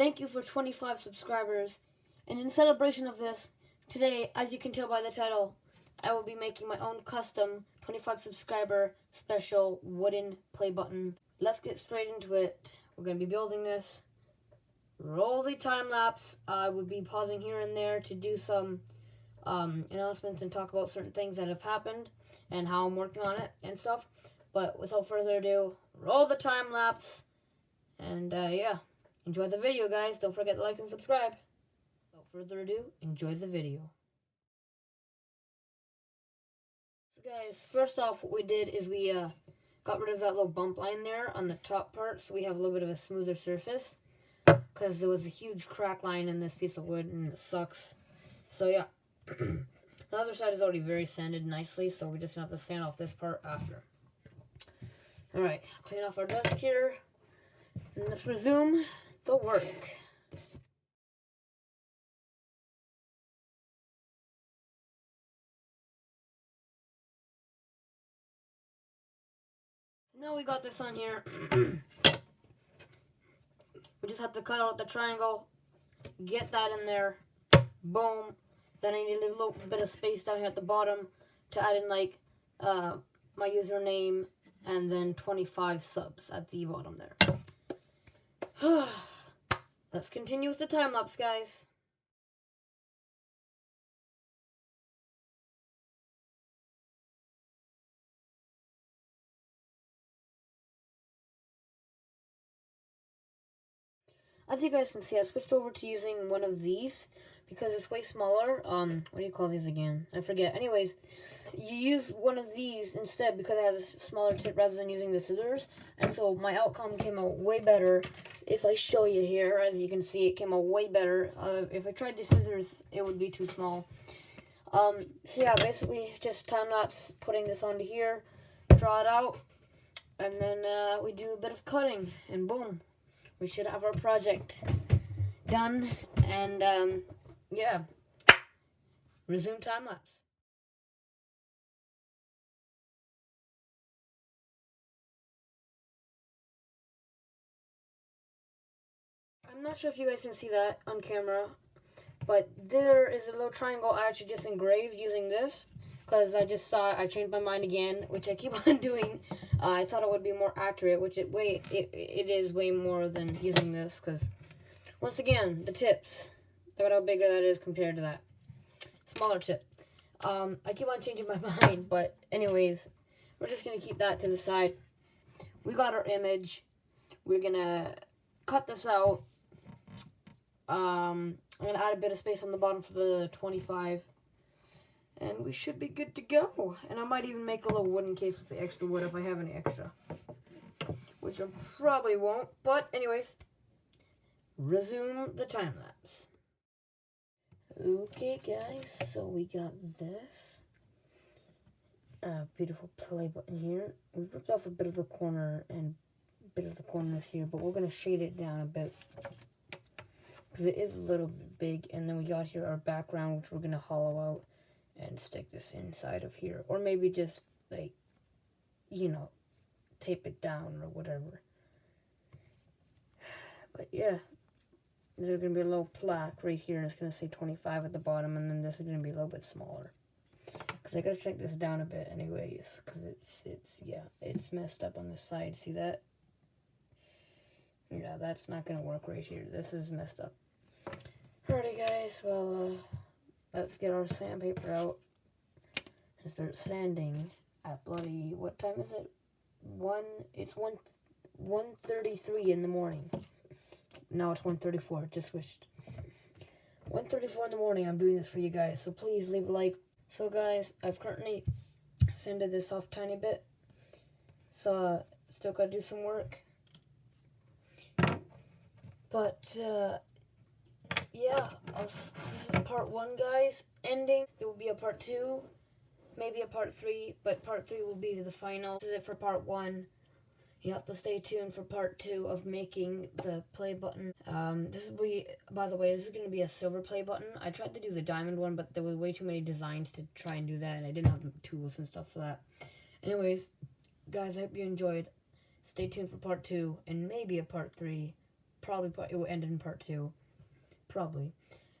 Thank you for 25 subscribers. And in celebration of this, today, as you can tell by the title, I will be making my own custom 25 subscriber special wooden play button. Let's get straight into it. We're going to be building this. Roll the time lapse. I will be pausing here and there to do some announcements and talk about certain things that have happened and how I'm working on it and stuff. But without further ado, roll the time lapse. And yeah, enjoy the video, guys. Don't forget to like and subscribe. Without further ado, enjoy the video. So guys, first off, what we did is we got rid of that little bump line there on the top part, so we have a little bit of a smoother surface, because there was a huge crack line in this piece of wood and it sucks. So yeah. The other side is already very sanded nicely, so we're just gonna have to sand off this part after. Alright, clean off our desk here, and let's resume the work. So now we got this on here. We just have to cut out the triangle, get that in there, boom. Then I need to leave a little bit of space down here at the bottom to add in like my username and then 25 subs at the bottom there. Let's continue with the time lapse, guys. As you guys can see, I switched over to using one of these because it's way smaller. What do you call these again? I forget. Anyways, you use one of these instead because it has a smaller tip rather than using the scissors. And so my outcome came out way better. If I show you here, as you can see, it came out way better. If I tried the scissors, it would be too small. So yeah, basically just time-lapse putting this onto here, draw it out, and then we do a bit of cutting, and boom. We should have our project done, and yeah, resume time lapse. I'm not sure if you guys can see that on camera, but there is a little triangle I actually just engraved using this, because I just saw I changed my mind again, which I keep on doing. I thought it would be more accurate, which it is way more than using this, because once again, the tips, look at how bigger that is compared to that smaller tip. I keep on changing my mind, but anyways, we're just gonna keep that to the side. We got our image. We're gonna cut this out. I'm gonna add a bit of space on the bottom for the 25. And we should be good to go. And I might even make a little wooden case with the extra wood if I have any extra. Which I probably won't. But anyways, resume the time lapse. Okay guys, so we got this. Beautiful play button here. We ripped off a bit of the corner and a bit of the corners here, but we're going to shade it down a bit. Because it is a little bit big. And then we got here our background, which we're going to hollow out and stick this inside of here, or maybe just like, you know, tape it down or whatever. But yeah, there's gonna be a little plaque right here, and it's gonna say 25 at the bottom, and then this is gonna be a little bit smaller because I gotta shrink this down a bit anyways, because it's messed up on the side. See that? Yeah, that's not gonna work right here. This is messed up. Alrighty guys, well let's get our sandpaper out and start sanding at bloody, what time is it? It's 1:33 in the morning. Now it's 1:34, just switched. 1:34 in the morning, I'm doing this for you guys, so please leave a like. So guys, I've currently sanded this off a tiny bit, so still gotta do some work. But yeah, this is part 1, guys. Ending. There will be a part 2, maybe a part 3, but part 3 will be the final. This is it for part 1. You have to stay tuned for part 2 of making the play button. This will be, by the way, this is going to be a silver play button. I tried to do the diamond one, but there was way too many designs to try and do that, and I didn't have tools and stuff for that. Anyways, guys, I hope you enjoyed. Stay tuned for part 2, and maybe a part 3. probably it will end in part 2. Probably.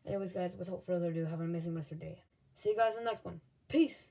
Anyways, guys, without further ado, have an amazing rest of your day. See you guys in the next one. Peace!